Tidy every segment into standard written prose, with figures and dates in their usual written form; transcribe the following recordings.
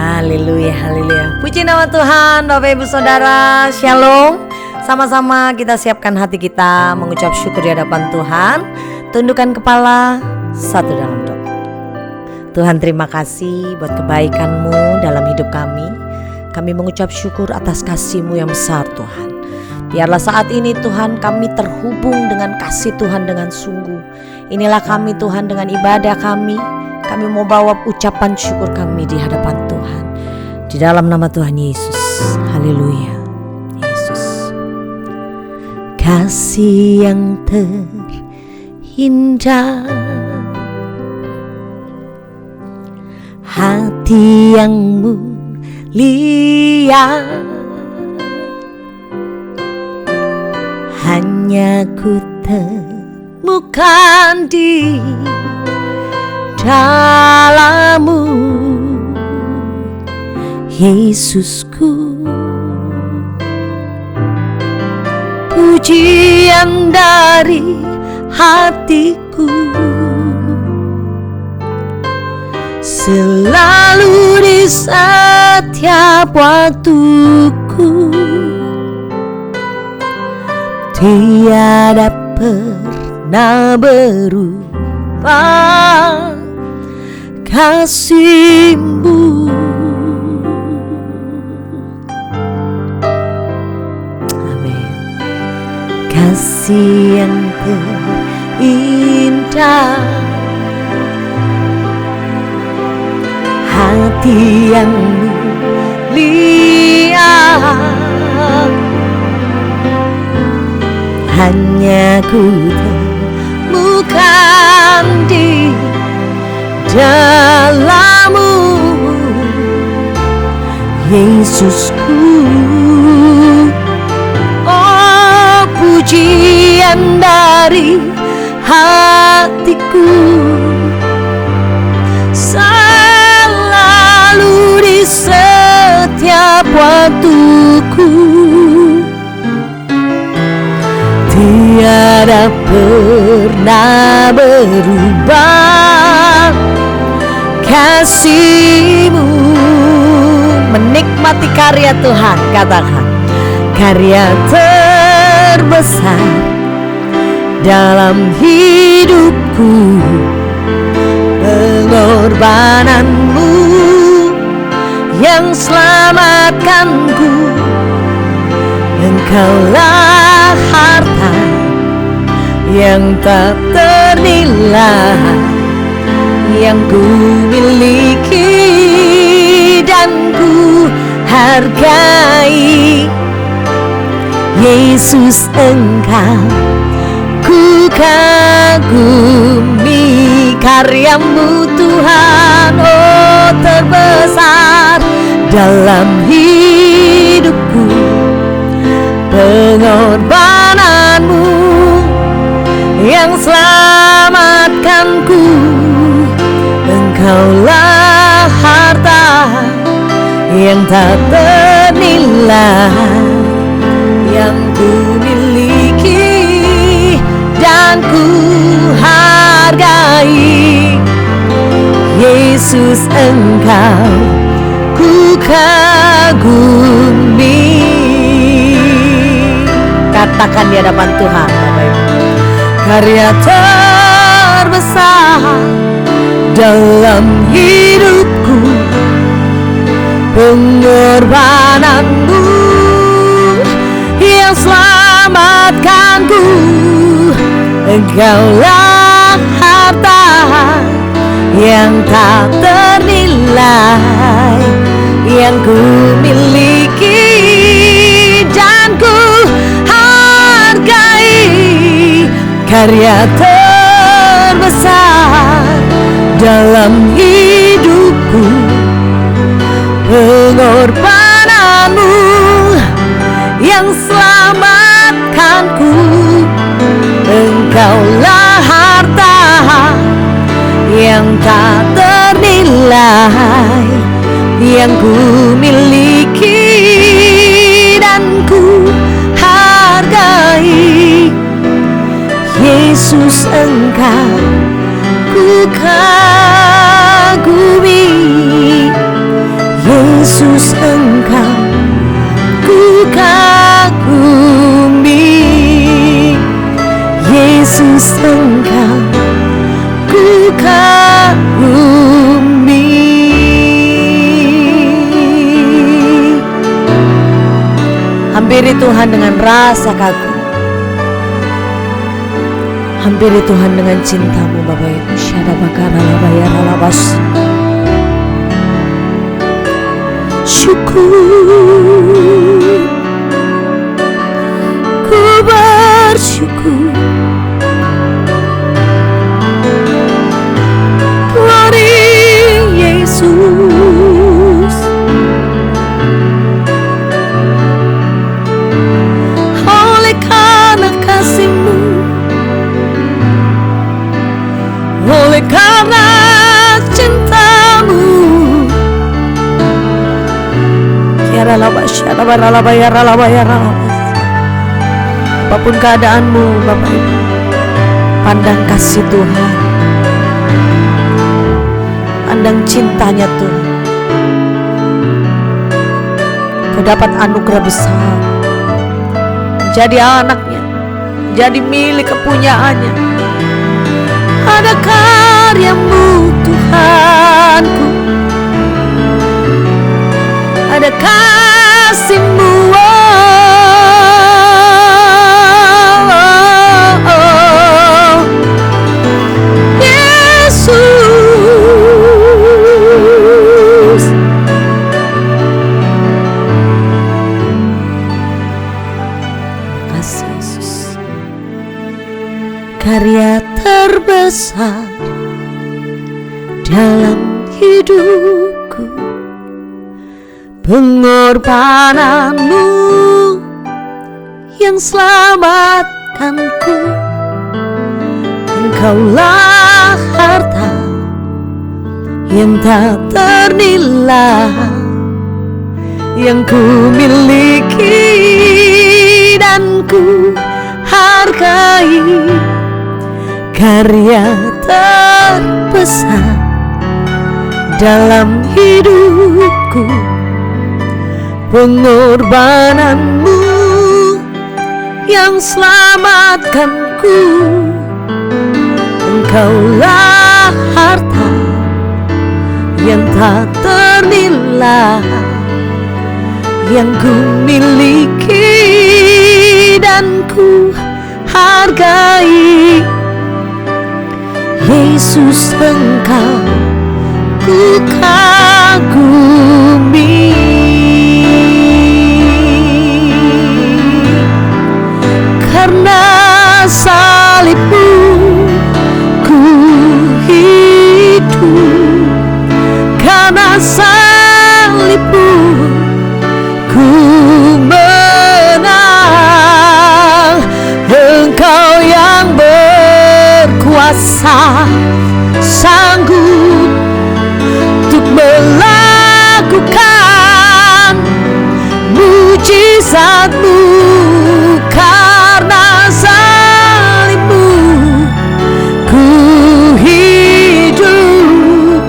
Haleluya, haleluya. Puji nama Tuhan, Bapak Ibu Saudara, Shalom. Sama-sama kita siapkan hati kita mengucap syukur di hadapan Tuhan. Tundukkan kepala, satu dalam doa. Tuhan, terima kasih buat kebaikan-Mu dalam hidup kami. Kami mengucap syukur atas kasih-Mu yang besar, Tuhan. Biarlah saat ini Tuhan kami terhubung dengan kasih Tuhan dengan sungguh. Inilah kami Tuhan dengan ibadah kami. Kami mau bawa ucapan syukur kami di hadapan Tuhan. Di dalam nama Tuhan Yesus. Haleluya. Yesus. Kasih yang terindah, hati yang mulia, hanya ku temukan di dalam-Mu, Yesusku. Pujian dari hatiku selalu di setiap waktuku, tiada pernah berubah kasih-Mu. Amin. Kasih yang terindah, hati yang mulia, hanya ku temukan di dalam-Mu, Yesusku. Oh, pujian dari hatiku selalu di setiap waktuku, tiada pernah berubah kasih-Mu. Menikmati karya Tuhan, katakan karya terbesar dalam hidupku, pengorbanan-Mu yang selamatkanku. Engkaulah harta yang tak ternilai yang ku miliki dan ku hargai. Yesus, Engkau ku kagumi, karya-Mu Tuhan, oh terbesar dalam hidupku, pengorbanan-Mu yang selamatkanku. Engkaulah harta yang tak ternilai yang ku miliki dan ku hargai. Yesus, Engkau ku kagumi. Katakan di hadapan Tuhan, Bapak Ibu. Karya terbesar dalam hidupku, pengorbanan-Mu yang selamatkanku. Engkaulah harta yang tak ternilai yang ku miliki dan ku hargai. Karya terbesar dalam hidupku, pengorbanan-Mu yang selamatkanku. Engkaulah harta yang tak ternilai yang ku miliki dan ku hargai. Yesus, Engkau ku kagumi. Hampiri Tuhan dengan rasa kagum. Hampiri Tuhan dengan cintamu Bapak Ibu. Syada bakara labayara labas. Syukur, ku bersyukur. Glory Yesus, oleh karena kasih-Mu, oleh karena cinta-Mu. Apapun keadaanmu Bapak Ibu, pandang kasih Tuhan, pandang cintanya Tuhan. Kau dapat anugerah besar, menjadi anaknya, menjadi milik kepunyaannya. Ada karya-Mu Tuhanku, ada kasih-Mu, Yesus. Kasih Yesus, karya terbesar dalam hidupku, pengorbananmu yang selamatkanku. Engkaulah harta yang tak ternilai yang ku miliki dan ku hargai. Karya terbesar dalam hidupku, pengorbananmu yang selamatkanku. Engkaulah harta yang tak ternilai yang ku miliki dan ku hargai. Yesus, Engkau ku kagumi, karena salib-Mu ku hidup, karena salib-Mu ku menang. Engkau yang berkuasa, sanggup untuk melakukan mujizat-Mu. Karena salib-Mu ku hidup,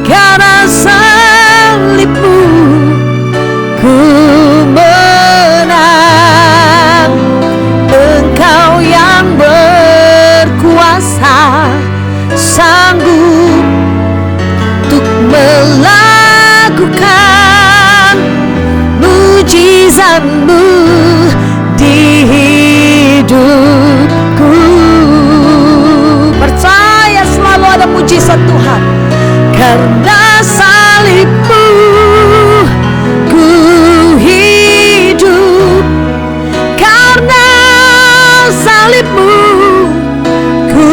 karena salib-Mu ku menang. Engkau yang berkuasa, sanggup untuk melakukan mujizat-Mu di hidupku. Percaya selalu ada mujizat Tuhan. Karena salib-Mu ku hidup, karena salib-Mu ku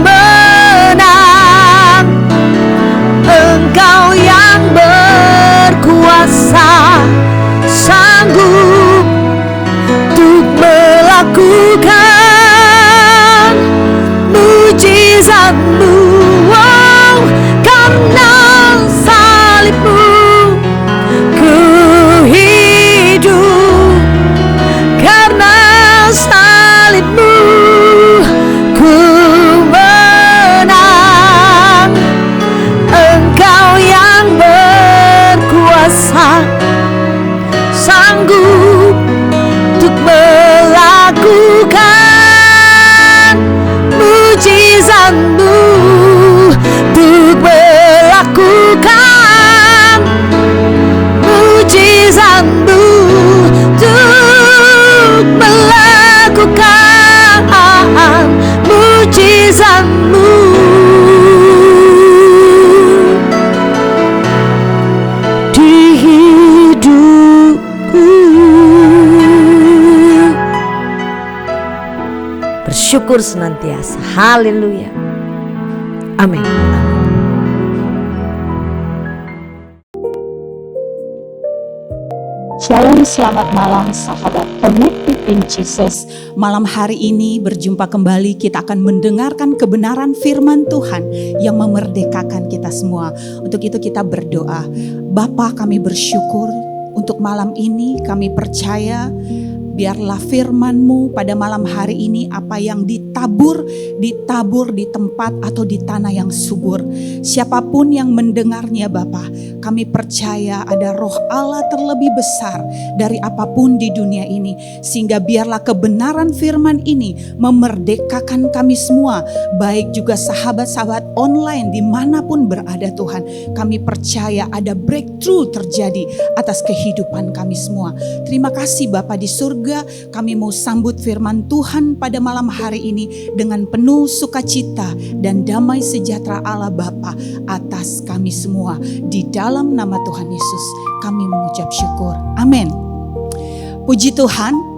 menang. Engkau yang berkuasa, sanggup untuk melakukan mujizat-Mu. Oh, karena salib-Mu ku hidup, karena salib-Mu ku menang. Engkau yang berkuasa, sanggup untuk melakukan mujizat-Mu. bersyukur senantiasa. Haleluya. Amin. Shalom, selamat malam sahabat Connected in Jesus. Malam hari ini berjumpa kembali, kita akan mendengarkan kebenaran firman Tuhan yang memerdekakan kita semua. Untuk itu kita berdoa. Bapa, kami bersyukur untuk malam ini, kami percaya biarlah firman-Mu pada malam hari ini, apa yang ditabur di tempat atau di tanah yang subur. Siapapun yang mendengarnya Bapa, kami percaya ada roh Allah terlebih besar dari apapun di dunia ini. Sehingga biarlah kebenaran firman ini memerdekakan kami semua, baik juga sahabat-sahabat online dimanapun berada Tuhan. Kami percaya ada breakthrough terjadi atas kehidupan kami semua. Terima kasih Bapa di surga. Kami mau sambut firman Tuhan pada malam hari ini dengan penuh sukacita dan damai sejahtera Allah Bapa atas kami semua. Di dalam nama Tuhan Yesus kami mengucap syukur. Amin. Puji Tuhan.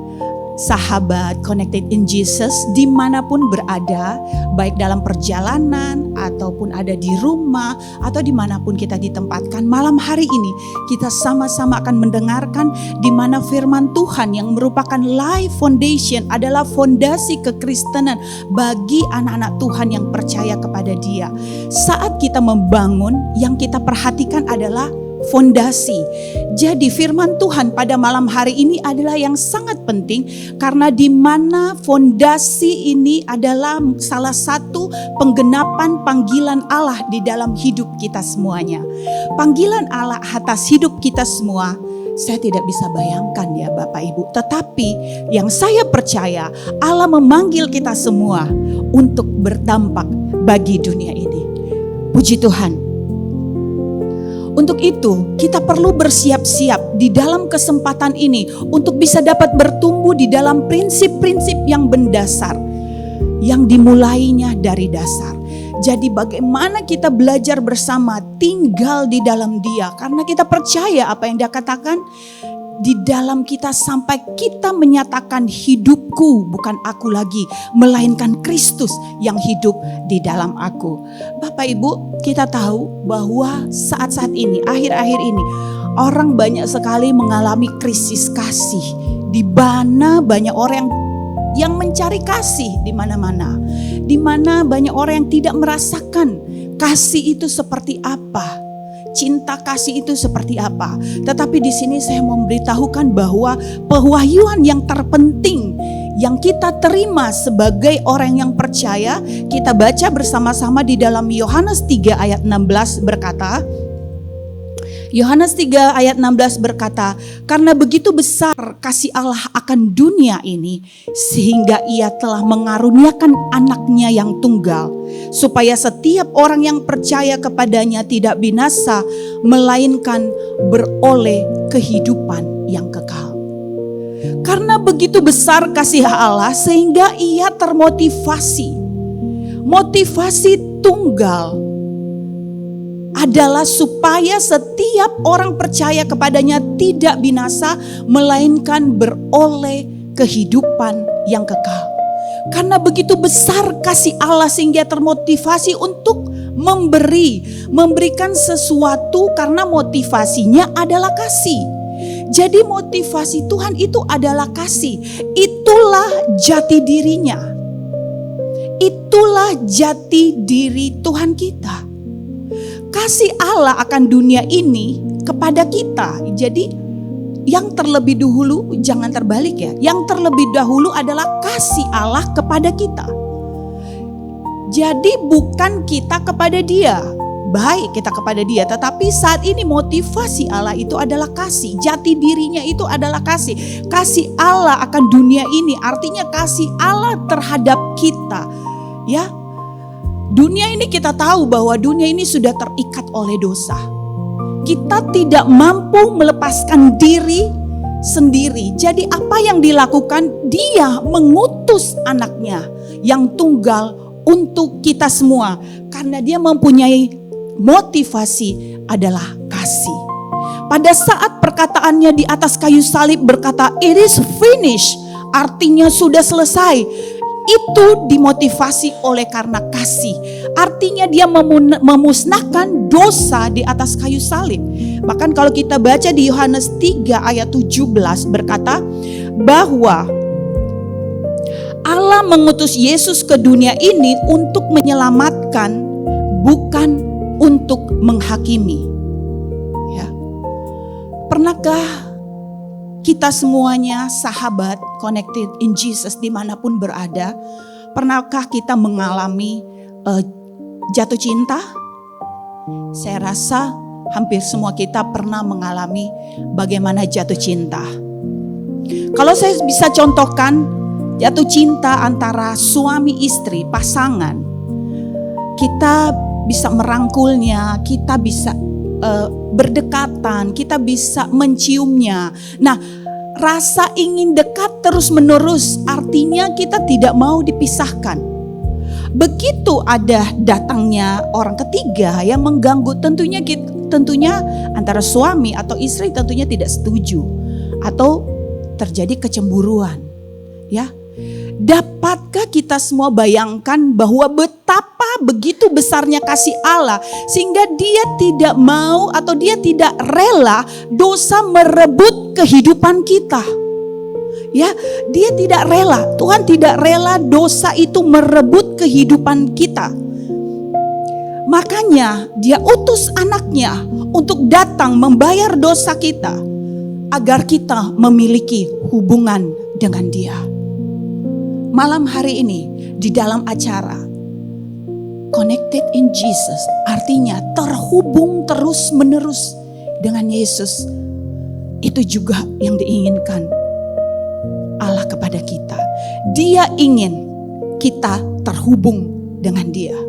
Sahabat Connected in Jesus dimanapun berada, baik dalam perjalanan ataupun ada di rumah atau dimanapun kita ditempatkan, malam hari ini kita sama-sama akan mendengarkan di mana firman Tuhan yang merupakan life foundation, adalah fondasi kekristenan bagi anak-anak Tuhan yang percaya kepada Dia. Saat kita membangun, yang kita perhatikan adalah fondasi. Jadi firman Tuhan pada malam hari ini adalah yang sangat penting, karena di mana fondasi ini adalah salah satu penggenapan panggilan Allah di dalam hidup kita semuanya. Panggilan Allah atas hidup kita semua, saya tidak bisa bayangkan ya Bapak Ibu. Tetapi yang saya percaya, Allah memanggil kita semua untuk berdampak bagi dunia ini. Puji Tuhan. Untuk itu kita perlu bersiap-siap di dalam kesempatan ini untuk bisa dapat bertumbuh di dalam prinsip-prinsip yang mendasar, yang dimulainya dari dasar. Jadi bagaimana kita belajar bersama, tinggal di dalam Dia, karena kita percaya apa yang Dia katakan di dalam kita sampai kita menyatakan hidupku bukan aku lagi, melainkan Kristus yang hidup di dalam aku. Bapak Ibu, kita tahu bahwa saat-saat ini, akhir-akhir ini, orang banyak sekali mengalami krisis kasih. Di mana banyak orang yang mencari kasih di mana-mana. Di mana banyak orang yang tidak merasakan kasih itu seperti apa. Cinta kasih itu seperti apa. Tetapi di sini saya mau memberitahukan bahwa pewahyuan yang terpenting yang kita terima sebagai orang yang percaya, kita baca bersama-sama di dalam Yohanes 3 ayat 16 berkata, Yohanes 3 ayat 16 berkata, karena begitu besar kasih Allah akan dunia ini, sehingga Ia telah mengaruniakan anaknya yang tunggal, supaya setiap orang yang percaya kepadanya tidak binasa, melainkan beroleh kehidupan yang kekal. Karena begitu besar kasih Allah, sehingga Ia termotivasi. Motivasi tunggal adalah supaya setiap orang percaya kepadanya tidak binasa, melainkan beroleh kehidupan yang kekal. Karena begitu besar kasih Allah sehingga termotivasi untuk memberikan sesuatu, karena motivasinya adalah kasih. Jadi motivasi Tuhan itu adalah kasih. Itulah jati dirinya. Itulah jati diri Tuhan kita. Kasih Allah akan dunia ini kepada kita. Jadi yang terlebih dahulu, jangan terbalik ya. Yang terlebih dahulu adalah kasih Allah kepada kita. Jadi bukan kita kepada Dia. Baik kita kepada Dia, tetapi saat ini motivasi Allah itu adalah kasih. Jati dirinya itu adalah kasih. Kasih Allah akan dunia ini artinya kasih Allah terhadap kita. Ya. Dunia ini kita tahu bahwa dunia ini sudah terikat oleh dosa. Kita tidak mampu melepaskan diri sendiri. Jadi apa yang dilakukan? Dia mengutus anaknya yang tunggal untuk kita semua. Karena Dia mempunyai motivasi adalah kasih. Pada saat perkataannya di atas kayu salib berkata, "It is finished," artinya sudah selesai. itu dimotivasi oleh karena kasih. Artinya dia memusnahkan dosa di atas kayu salib. Bahkan kalau kita baca di Yohanes 3 ayat 17 berkata bahwa Allah mengutus Yesus ke dunia ini untuk menyelamatkan, bukan untuk menghakimi. Ya. Pernahkah kita semuanya sahabat Connected in Jesus dimanapun berada, pernahkah kita mengalami jatuh cinta? Saya rasa hampir semua kita pernah mengalami bagaimana jatuh cinta. Kalau saya bisa contohkan jatuh cinta antara suami istri, pasangan, kita bisa merangkulnya, kita bisa berdekatan, kita bisa menciumnya. Nah, rasa ingin dekat terus menerus artinya kita tidak mau dipisahkan. Begitu ada datangnya orang ketiga yang mengganggu, tentunya antara suami atau istri tentunya tidak setuju atau terjadi kecemburuan. Ya, dapatkah kita semua bayangkan bahwa betapa begitu besarnya kasih Allah sehingga dia tidak mau atau dia tidak rela dosa merebut kehidupan kita. Ya, dia tidak rela, Tuhan tidak rela dosa itu merebut kehidupan kita. Makanya dia utus anaknya untuk datang membayar dosa kita agar kita memiliki hubungan dengan dia. Malam hari ini di dalam acara Connected in Jesus artinya terhubung terus menerus dengan Yesus. Itu juga yang diinginkan Allah kepada kita. Dia ingin kita terhubung dengan dia.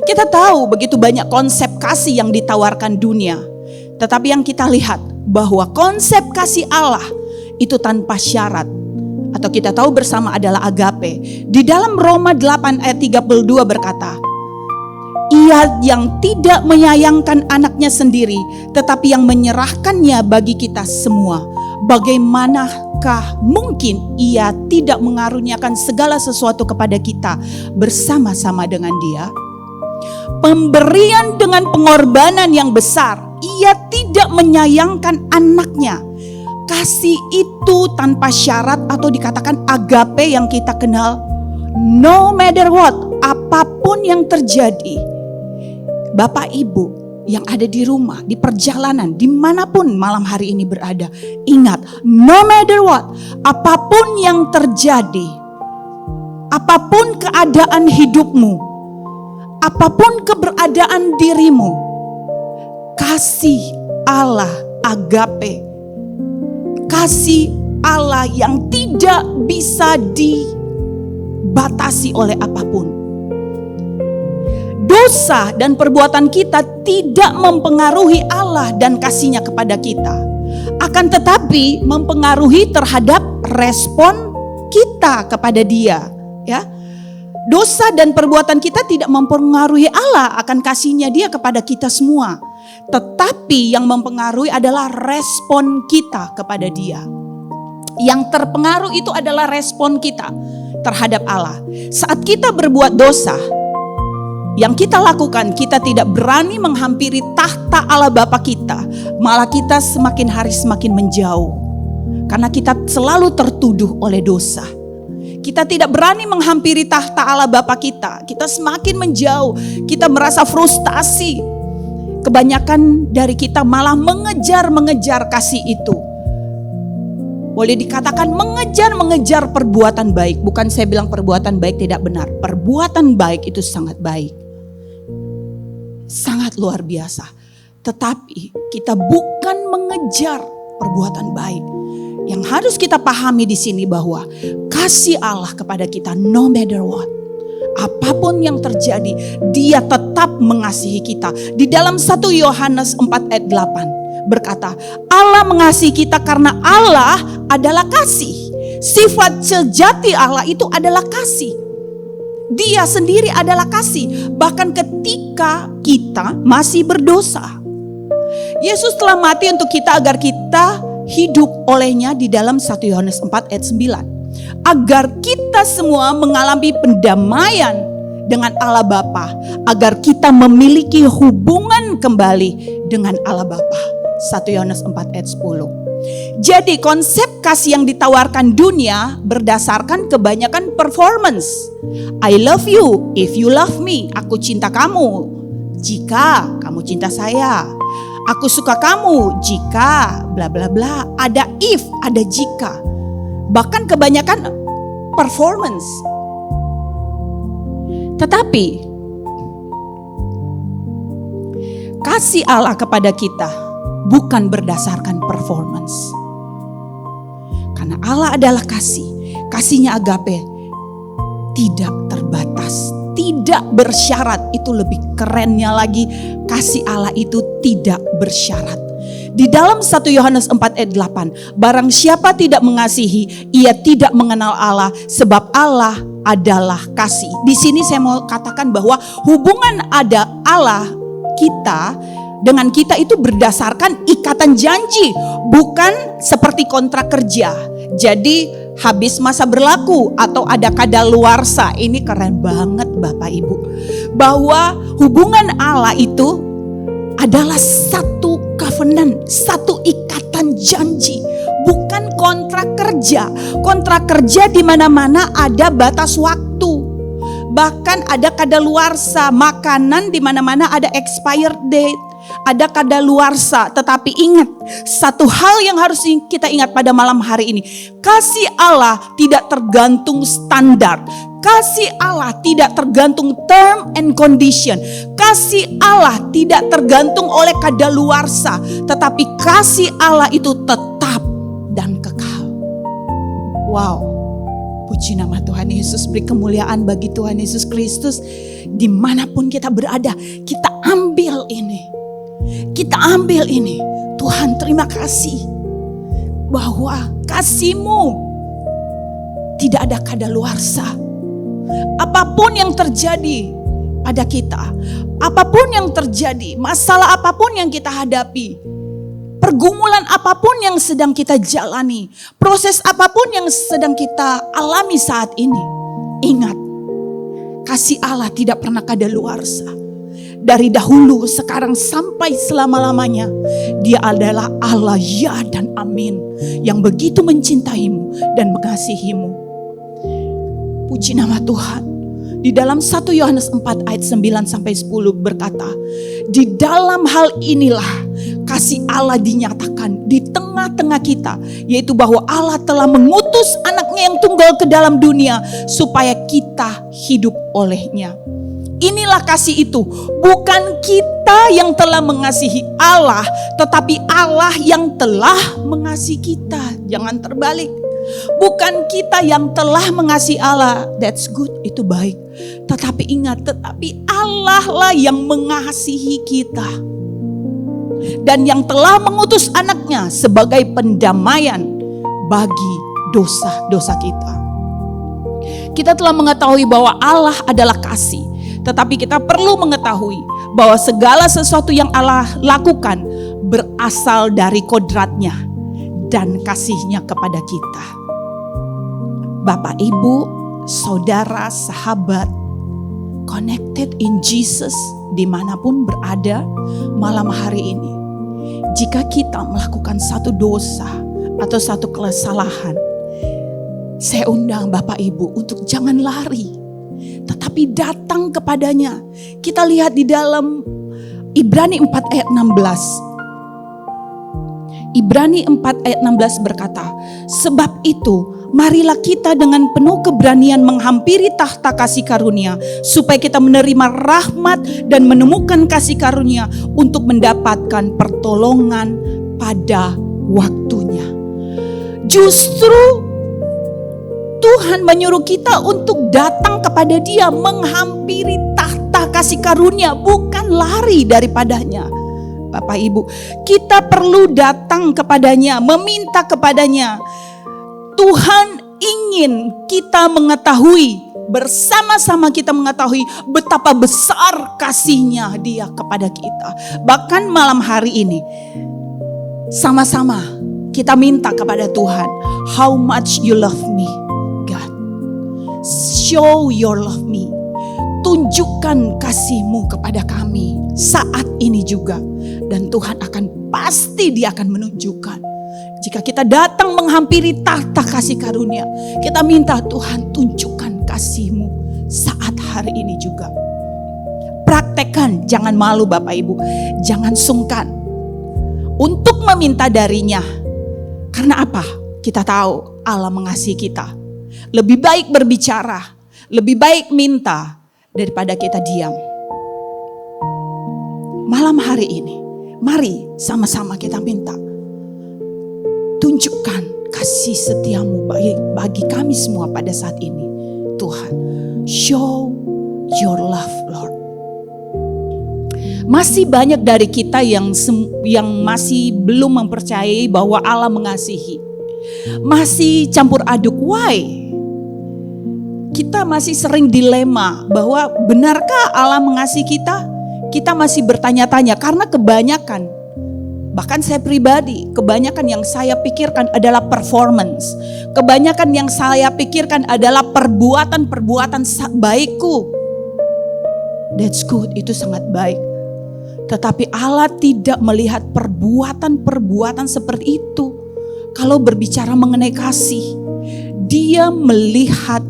Kita tahu begitu banyak konsep kasih yang ditawarkan dunia. Tetapi yang kita lihat bahwa konsep kasih Allah itu tanpa syarat. Atau kita tahu bersama adalah agape. Di dalam Roma 8 ayat 32 berkata, Ia yang tidak menyayangkan anaknya sendiri, tetapi yang menyerahkannya bagi kita semua. Bagaimanakah mungkin Ia tidak mengaruniakan segala sesuatu kepada kita bersama-sama dengan Dia? Pemberian dengan pengorbanan yang besar. Ia tidak menyayangkan anaknya. Kasih itu tanpa syarat atau dikatakan agape yang kita kenal. No matter what, apapun yang terjadi. Bapak Ibu yang ada di rumah, di perjalanan, dimanapun malam hari ini berada. Ingat, no matter what, apapun yang terjadi. Apapun keadaan hidupmu. Apapun keberadaan dirimu. Kasih Allah agape. Kasih Allah yang tidak bisa dibatasi oleh apapun. Dosa dan perbuatan kita tidak mempengaruhi Allah dan kasih-Nya kepada kita. Akan tetapi mempengaruhi terhadap respon kita kepada Dia. Ya, dosa dan perbuatan kita tidak mempengaruhi Allah akan kasih-Nya Dia kepada kita semua. Tetapi yang mempengaruhi adalah respon kita kepada Dia. Yang terpengaruh itu adalah respon kita terhadap Allah. Saat kita berbuat dosa, yang kita lakukan, kita tidak berani menghampiri tahta Allah Bapa kita. Malah kita semakin hari semakin menjauh. Karena kita selalu tertuduh oleh dosa. Kita tidak berani menghampiri tahta Allah Bapa kita. Kita semakin menjauh. Kita merasa frustasi. Kebanyakan dari kita malah mengejar kasih itu. Boleh dikatakan mengejar perbuatan baik. Bukan saya bilang perbuatan baik tidak benar. Perbuatan baik itu sangat baik. Sangat luar biasa. Tetapi kita bukan mengejar perbuatan baik. Yang harus kita pahami di sini bahwa kasih Allah kepada kita no matter what. Apapun yang terjadi, Dia tetap mengasihi kita. Di dalam 1 Yohanes 4 ayat 8 berkata, Allah mengasihi kita karena Allah adalah kasih. Sifat sejati Allah itu adalah kasih. Dia sendiri adalah kasih. Bahkan ketika kita masih berdosa. Yesus telah mati untuk kita agar kita hidup olehnya di dalam 1 Yohanes 4 ayat 9. agar kita semua mengalami pendamaian dengan Allah Bapa, agar kita memiliki hubungan kembali dengan Allah Bapa. 1 Yohanes 4 ayat 10. Jadi konsep kasih yang ditawarkan dunia berdasarkan kebanyakan performance. I love you if you love me. Aku cinta kamu jika kamu cinta saya. Aku suka kamu jika bla bla bla. Ada if, ada jika. Bahkan kebanyakan performance. Tetapi kasih Allah kepada kita bukan berdasarkan performance. Karena Allah adalah kasih. Kasihnya agape tidak terbatas, tidak bersyarat. Itu lebih kerennya lagi, kasih Allah itu tidak bersyarat. Di dalam 1 Yohanes 4 ayat 8, barang siapa tidak mengasihi, ia tidak mengenal Allah, sebab Allah adalah kasih. Di sini saya mau katakan bahwa hubungan ada Allah kita dengan kita itu berdasarkan ikatan janji, bukan seperti kontrak kerja. Jadi habis masa berlaku atau ada kadaluarsa. Ini keren banget Bapak Ibu, bahwa hubungan Allah itu adalah satu covenant, satu ikatan janji, bukan kontrak kerja. Kontrak kerja di mana-mana ada batas waktu, bahkan ada kadaluarsa. Makanan di mana-mana ada expired date, ada kadaluarsa. Tetapi ingat, satu hal yang harus kita ingat pada malam hari ini, kasih Allah tidak tergantung standar. Kasih Allah tidak tergantung term and condition. Kasih Allah tidak tergantung oleh kadaluarsa, tetapi kasih Allah itu tetap dan kekal. Wow, puji nama Tuhan Yesus. Beri kemuliaan bagi Tuhan Yesus Kristus. Dimanapun kita berada, kita ambil ini. Kita ambil ini. Tuhan, terima kasih bahwa kasih-Mu tidak ada kadaluarsa. Apapun yang terjadi pada kita, apapun yang terjadi, masalah apapun yang kita hadapi, pergumulan apapun yang sedang kita jalani, proses apapun yang sedang kita alami saat ini, ingat, kasih Allah tidak pernah kadaluarsa. Dari dahulu, sekarang, sampai selama-lamanya, Dia adalah Allah ya dan amin, yang begitu mencintaimu dan mengasihimu. Puji nama Tuhan. Di dalam 1 Yohanes 4 ayat 9 sampai 10 berkata, di dalam hal inilah kasih Allah dinyatakan di tengah-tengah kita, yaitu bahwa Allah telah mengutus anaknya yang tunggal ke dalam dunia supaya kita hidup olehnya. Inilah kasih itu, bukan kita yang telah mengasihi Allah, tetapi Allah yang telah mengasihi kita. Jangan terbalik. Bukan kita yang telah mengasihi Allah, that's good, itu baik. Tetapi ingat, tetapi Allah lah yang mengasihi kita. Dan yang telah mengutus anaknya sebagai pendamaian bagi dosa-dosa kita. Kita telah mengetahui bahwa Allah adalah kasih. Tetapi kita perlu mengetahui bahwa segala sesuatu yang Allah lakukan berasal dari kodratnya dan kasihnya kepada kita. Bapak, Ibu, saudara, sahabat, connected in Jesus, dimanapun berada malam hari ini. Jika kita melakukan satu dosa atau satu kesalahan, saya undang Bapak Ibu untuk jangan lari, tetapi datang kepadanya. Kita lihat di dalam Ibrani 4 ayat 16. Ibrani 4 ayat 16 berkata, sebab itu marilah kita dengan penuh keberanian menghampiri tahta kasih karunia, supaya kita menerima rahmat dan menemukan kasih karunia untuk mendapatkan pertolongan pada waktunya. Justru Tuhan menyuruh kita untuk datang kepada Dia, menghampiri tahta kasih karunia, bukan lari daripadanya. Bapak Ibu, kita perlu datang kepadanya, meminta kepadanya. Tuhan ingin kita mengetahui, bersama-sama kita mengetahui betapa besar kasihnya Dia kepada kita. Bahkan malam hari ini, sama-sama kita minta kepada Tuhan, how much you love me. Show your love me. Tunjukkan kasih-Mu kepada kami saat ini juga. Dan Tuhan dia akan menunjukkan. Jika kita datang menghampiri tahta kasih karunia, kita minta Tuhan tunjukkan kasih-Mu saat hari ini juga. Praktekkan, jangan malu Bapak Ibu, jangan sungkan untuk meminta darinya. Karena apa? Kita tahu Allah mengasihi kita. Lebih baik berbicara, lebih baik minta daripada kita diam. Malam hari ini, mari sama-sama kita minta. Tunjukkan kasih setiamu bagi kami semua pada saat ini. Tuhan, show your love, Lord. Masih banyak dari kita yang masih belum mempercayai bahwa Allah mengasihi. Masih campur aduk, why? Kita masih sering dilema bahwa benarkah Allah mengasihi kita? Kita masih bertanya-tanya karena kebanyakan, bahkan saya pribadi, kebanyakan yang saya pikirkan adalah performance. Kebanyakan yang saya pikirkan adalah perbuatan-perbuatan baikku. That's good, itu sangat baik. Tetapi Allah tidak melihat perbuatan-perbuatan seperti itu. Kalau berbicara mengenai kasih, Dia melihat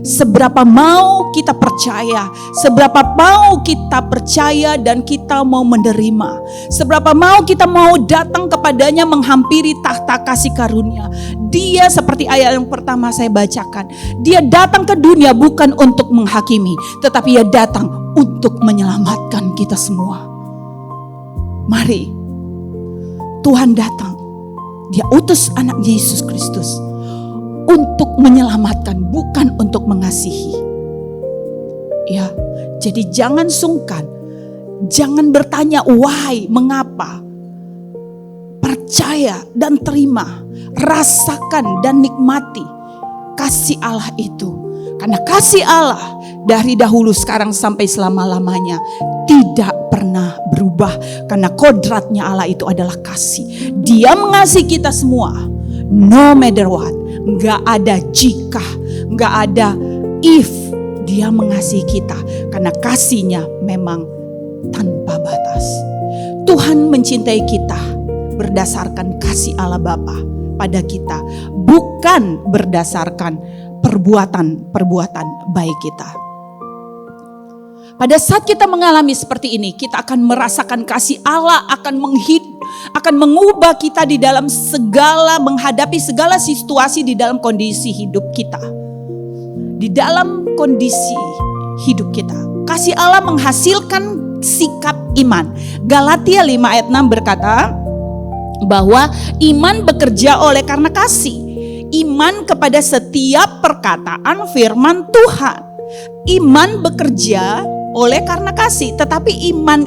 seberapa mau kita percaya, seberapa mau kita percaya dan kita mau menerima, seberapa mau kita mau datang kepadanya menghampiri tahta kasih karunia. Dia seperti ayat yang pertama saya bacakan, Dia datang ke dunia bukan untuk menghakimi, tetapi Dia datang untuk menyelamatkan kita semua. Mari, Tuhan datang, Dia utus anak Yesus Kristus untuk menyelamatkan, bukan untuk mengasihi. Ya, jadi jangan sungkan, jangan bertanya why, mengapa. Percaya dan terima, rasakan dan nikmati kasih Allah itu. Karena kasih Allah dari dahulu, sekarang sampai selama-lamanya tidak pernah berubah. Karena kodratnya Allah itu adalah kasih. Dia mengasihi kita semua, no matter what. Gak ada jika, gak ada if. Dia mengasihi kita karena kasihnya memang tanpa batas. Tuhan mencintai kita berdasarkan kasih Allah Bapa pada kita, bukan berdasarkan perbuatan-perbuatan baik kita. Pada saat kita mengalami seperti ini, kita akan merasakan kasih Allah akan mengubah kita di dalam menghadapi segala situasi di dalam kondisi hidup kita. Di dalam kondisi hidup kita, kasih Allah menghasilkan sikap iman. Galatia 5 ayat 6 berkata bahwa iman bekerja oleh karena kasih. Iman kepada setiap perkataan firman Tuhan. Iman bekerja oleh karena kasih. Tetapi iman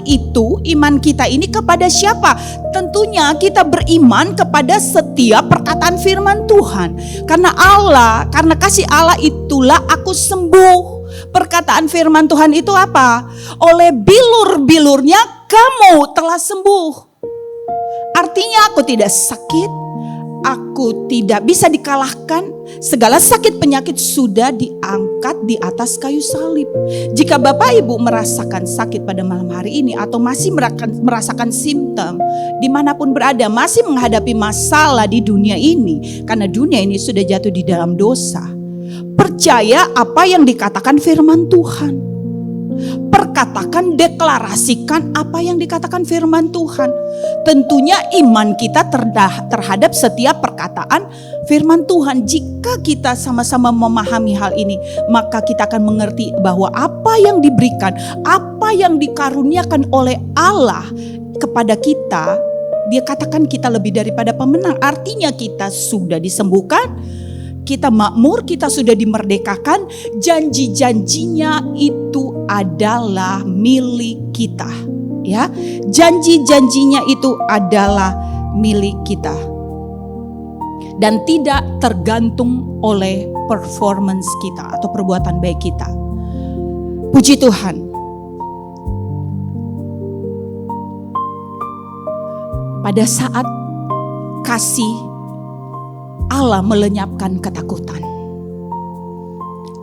kita ini kepada siapa? Tentunya kita beriman kepada setiap perkataan firman Tuhan. Karena kasih Allah itulah aku sembuh. Perkataan firman Tuhan itu apa? Oleh bilur-bilurnya kamu telah sembuh. Artinya aku tidak sakit, aku tidak bisa dikalahkan. Segala sakit penyakit sudah diangkat di atas kayu salib. Jika Bapak Ibu merasakan sakit pada malam hari ini, atau masih merasakan simptom dimanapun berada, masih menghadapi masalah di dunia ini, karena dunia ini sudah jatuh di dalam dosa, percaya apa yang dikatakan firman Tuhan. Perkatakan, deklarasikan apa yang dikatakan firman Tuhan. Tentunya iman kita terhadap setiap perkataan firman Tuhan. Jika kita sama-sama memahami hal ini, maka kita akan mengerti bahwa apa yang diberikan, apa yang dikaruniakan oleh Allah kepada kita, Dia katakan kita lebih daripada pemenang. Artinya kita sudah disembuhkan, kita makmur, kita sudah dimerdekakan. Janji-janjinya itu adalah milik kita. Ya, janji-janjinya itu adalah milik kita. Dan tidak tergantung oleh performance kita atau perbuatan baik kita. Puji Tuhan. Pada saat kasih Allah melenyapkan ketakutan.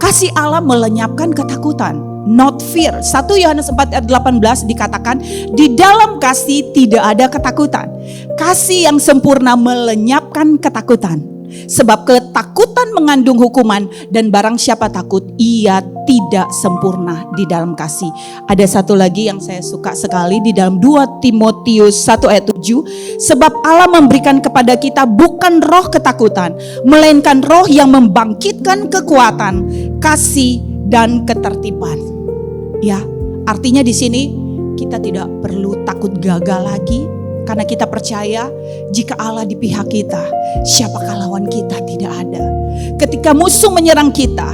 Kasih Allah melenyapkan ketakutan, not fear. 1 Yohanes 4 ayat 18 dikatakan, di dalam kasih tidak ada ketakutan. Kasih yang sempurna melenyapkan ketakutan. Sebab ketakutan mengandung hukuman, dan barang siapa takut, ia tidak sempurna di dalam kasih. Ada satu lagi yang saya suka sekali di dalam 2 Timotius 1 ayat 7. Sebab Allah memberikan kepada kita bukan roh ketakutan, melainkan roh yang membangkitkan kekuatan, kasih, dan ketertiban. Ya, artinya di sini kita tidak perlu takut gagal lagi. Karena kita percaya jika Allah di pihak kita, siapakah lawan kita? Tidak ada. Ketika musuh menyerang kita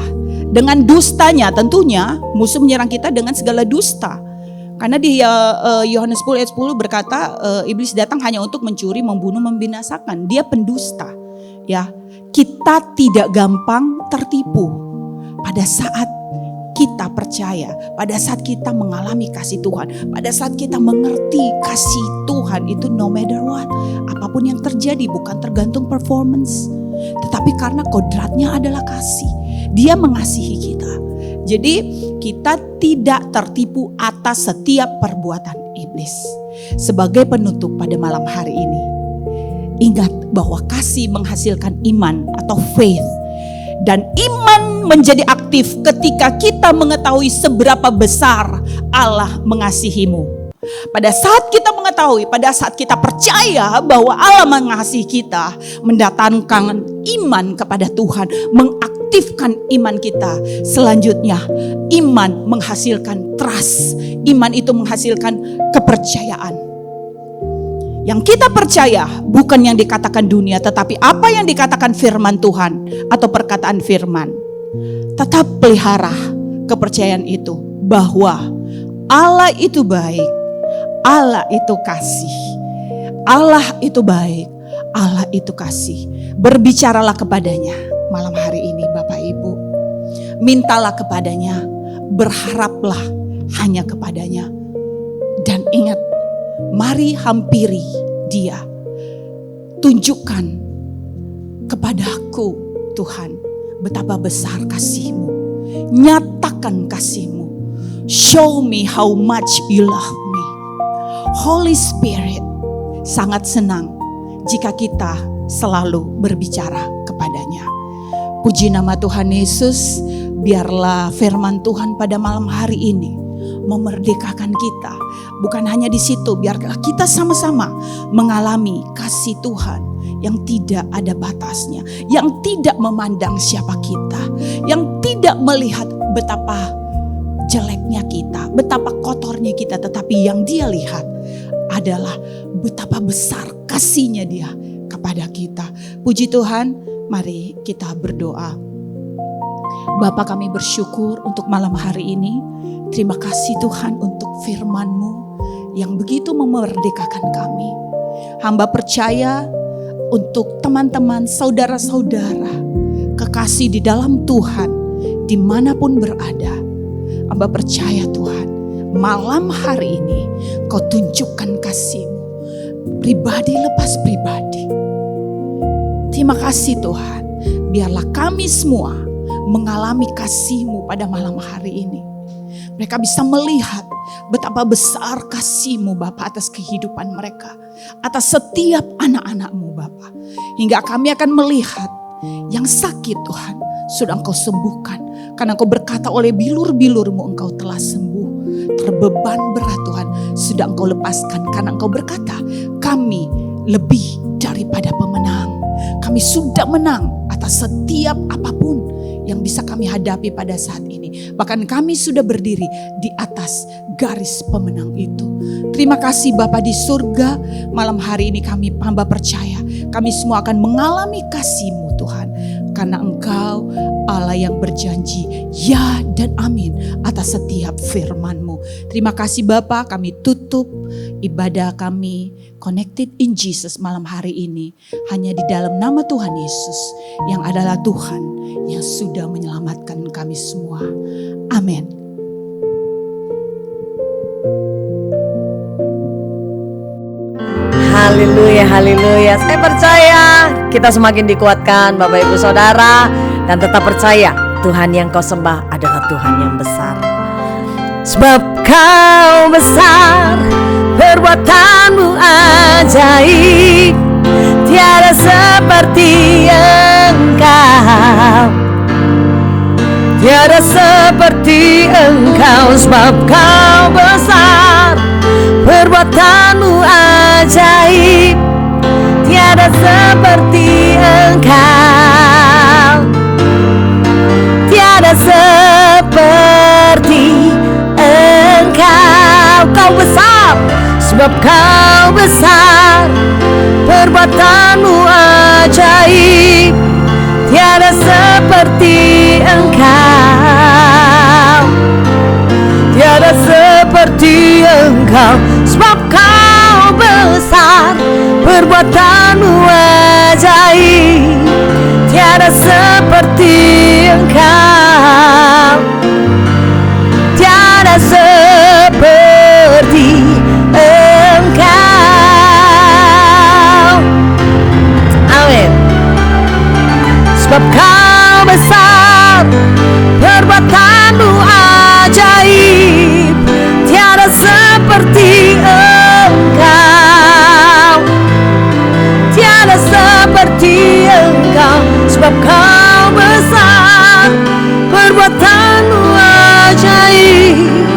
dengan dustanya, tentunya musuh menyerang kita dengan segala dusta. Karena di Yohanes 10 ayat 10 berkata, iblis datang hanya untuk mencuri, membunuh, membinasakan. Dia pendusta. Ya, kita tidak gampang tertipu pada saat kita percaya, pada saat kita mengalami kasih Tuhan, pada saat kita mengerti kasih Tuhan itu no matter what, apapun yang terjadi, bukan tergantung performance, tetapi karena kodratnya adalah kasih. Dia mengasihi kita. Jadi kita tidak tertipu atas setiap perbuatan iblis. Sebagai penutup pada malam hari ini, ingat bahwa kasih menghasilkan iman atau faith. Dan iman menjadi aktif ketika kita mengetahui seberapa besar Allah mengasihimu. Pada saat kita mengetahui, pada saat kita percaya bahwa Allah mengasihi kita, mendatangkan iman kepada Tuhan, mengaktifkan iman kita. Selanjutnya, iman menghasilkan trust. Iman itu menghasilkan kepercayaan. Yang kita percaya bukan yang dikatakan dunia, tetapi apa yang dikatakan firman Tuhan atau perkataan firman. Tetap pelihara kepercayaan itu bahwa Allah itu baik, Allah itu kasih, Allah itu baik, Allah itu kasih. Berbicaralah kepadanya malam hari ini Bapak Ibu. Mintalah kepadanya, berharaplah hanya kepadanya. Dan ingat, mari hampiri Dia. Tunjukkan kepadaku Tuhan betapa besar kasih-Mu. Nyatakan kasih-Mu. Show me how much you love me. Holy Spirit sangat senang jika kita selalu berbicara kepadanya. Puji nama Tuhan Yesus. Biarlah firman Tuhan pada malam hari ini memerdekakan kita. Bukan hanya di situ, biarlah kita sama-sama mengalami kasih Tuhan yang tidak ada batasnya, yang tidak memandang siapa kita, yang tidak melihat betapa jeleknya kita, betapa kotornya kita, tetapi yang Dia lihat adalah betapa besar kasihnya Dia kepada kita. Puji Tuhan, mari kita berdoa. Bapa, kami bersyukur untuk malam hari ini. Terima kasih Tuhan untuk firman-Mu yang begitu memerdekakan kami. Hamba percaya untuk teman-teman, saudara-saudara, kekasih di dalam Tuhan, dimanapun berada. Hamba percaya Tuhan, malam hari ini Kau tunjukkan kasih-Mu, pribadi lepas pribadi. Terima kasih Tuhan, biarlah kami semua mengalami kasih-Mu pada malam hari ini. Mereka bisa melihat betapa besar kasih-Mu Bapa atas kehidupan mereka, atas setiap anak-anak-Mu Bapa. Hingga kami akan melihat yang sakit Tuhan sudah Engkau sembuhkan. Karena Engkau berkata oleh bilur-bilur-Mu Engkau telah sembuh. Terbeban berat Tuhan sudah Engkau lepaskan. Karena Engkau berkata kami lebih daripada pemenang. Kami sudah menang atas setiap apapun yang bisa kami hadapi pada saat ini. Bahkan kami sudah berdiri di atas garis pemenang itu. Terima kasih Bapa di surga. Malam hari ini kami hamba percaya kami semua akan mengalami kasih-Mu Tuhan. Karena Engkau Allah yang berjanji ya dan amin atas setiap firman-Mu. Terima kasih Bapa, kami tutup ibadah kami Connected in Jesus malam hari ini hanya di dalam nama Tuhan Yesus yang adalah Tuhan yang sudah menyelamatkan kami semua. Amin. Haleluya, haleluya. Saya percaya kita semakin dikuatkan Bapak Ibu Saudara, dan tetap percaya Tuhan yang kau sembah adalah Tuhan yang besar. Sebab kau besar, perbuatanmu ajaib, tiada seperti Engkau, tiada seperti Engkau. Sebab kau besar, perbuatanmu ajaib, tiada seperti Engkau, tiada seperti Engkau. Kau besar, sebab kau besar, perbuatanmu ajaib, tiada seperti Engkau, tiada seperti Engkau. Sebab kau besar, perbuatanmu ajaib, tiada seperti Engkau, tiada seperti Engkau. Amin. Sebab kau besar, perbuatanmu ajaib, tiada seperti Engkau, tiada seperti Engkau. Sebab kau besar, perbuatanmu ajaib,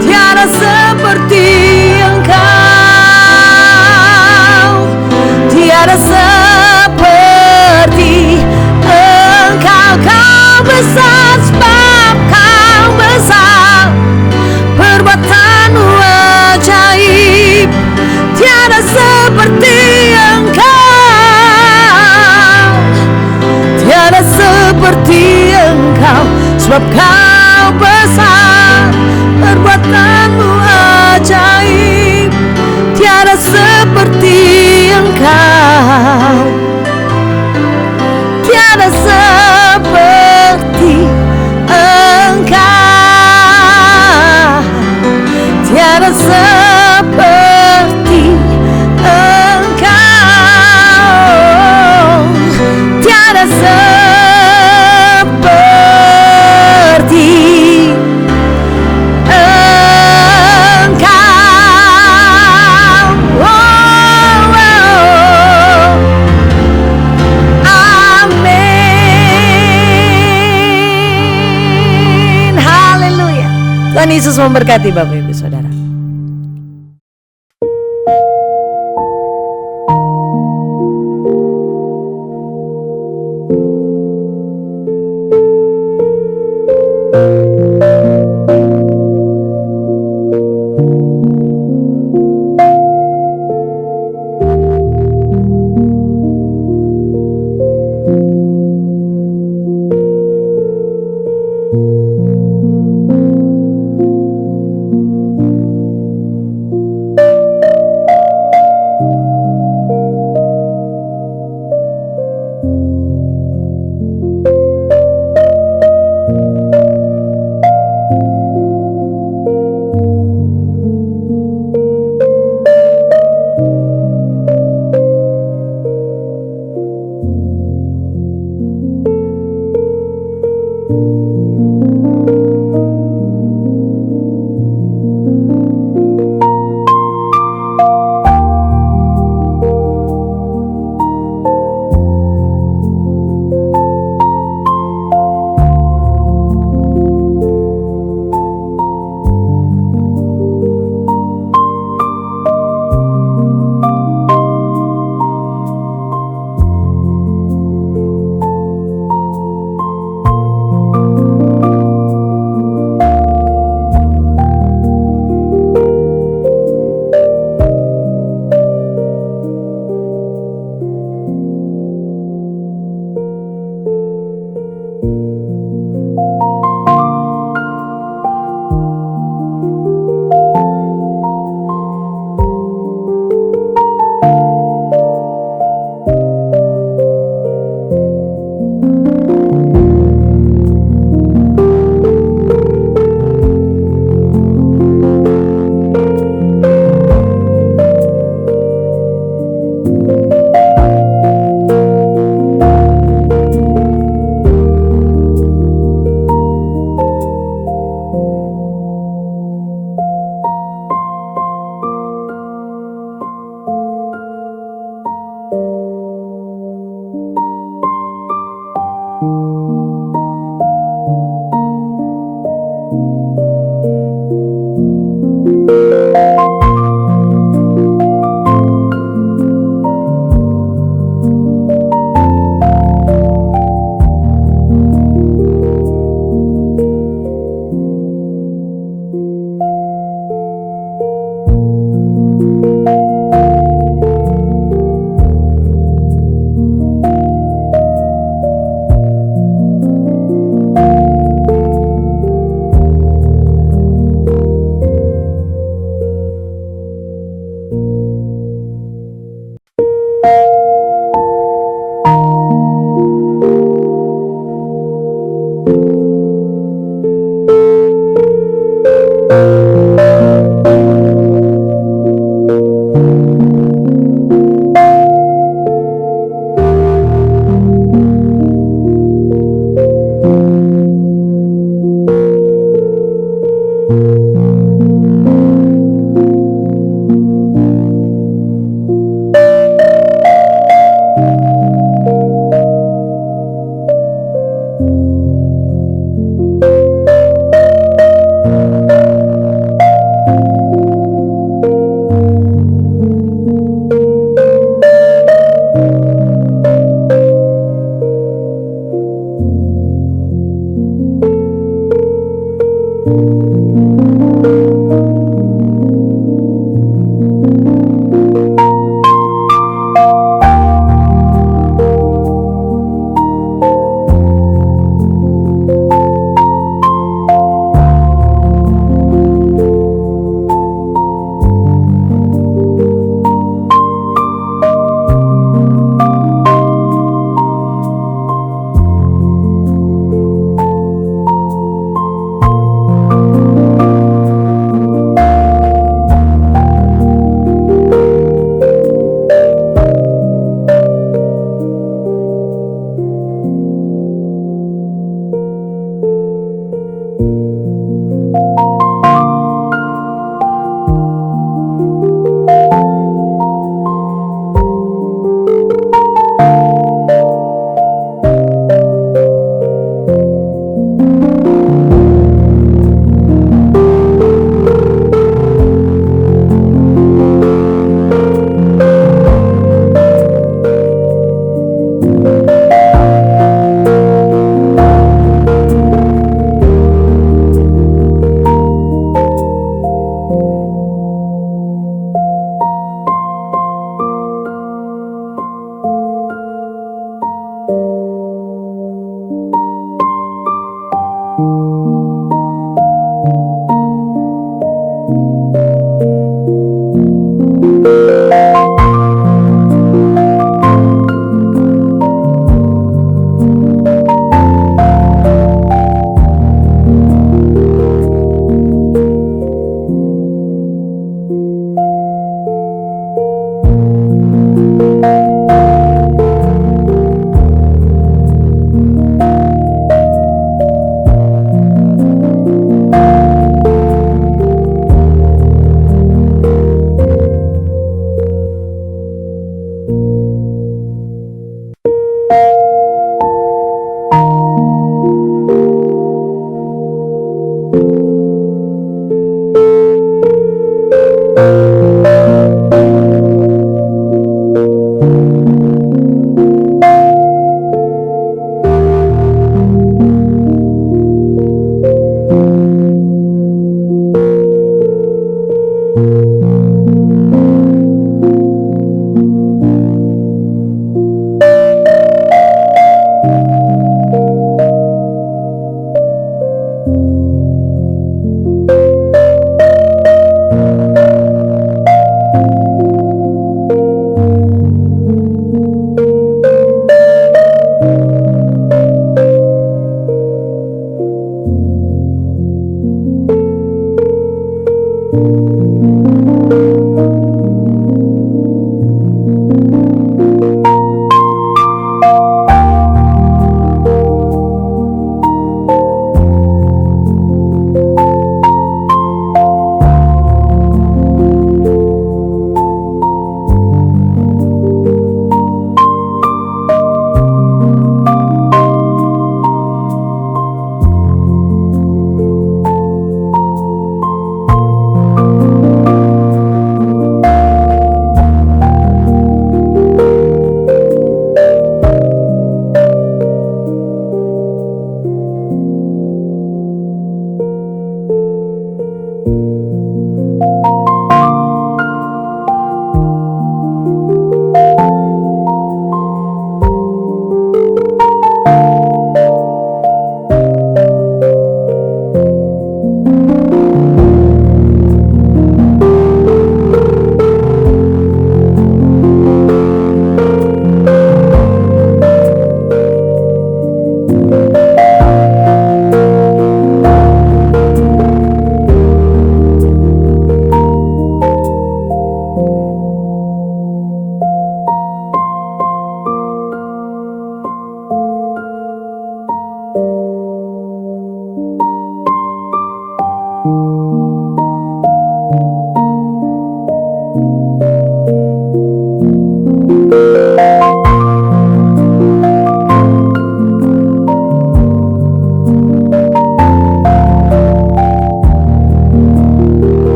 tiada seperti Engkau, tiada seperti Engkau. Kau besar, sebab kau besar, perbuatanmu ajaib, tiada seperti Engkau, tiada seperti Engkau. Sebab kau besar, perbuatanmu ajaib, tiada seperti Engkau, tiada seperti Engkau, tiada seperti Engkau, tiada seperti Engkau. Amin. Haleluya. Tuhan Yesus memberkati Bapak Ibu Saudara.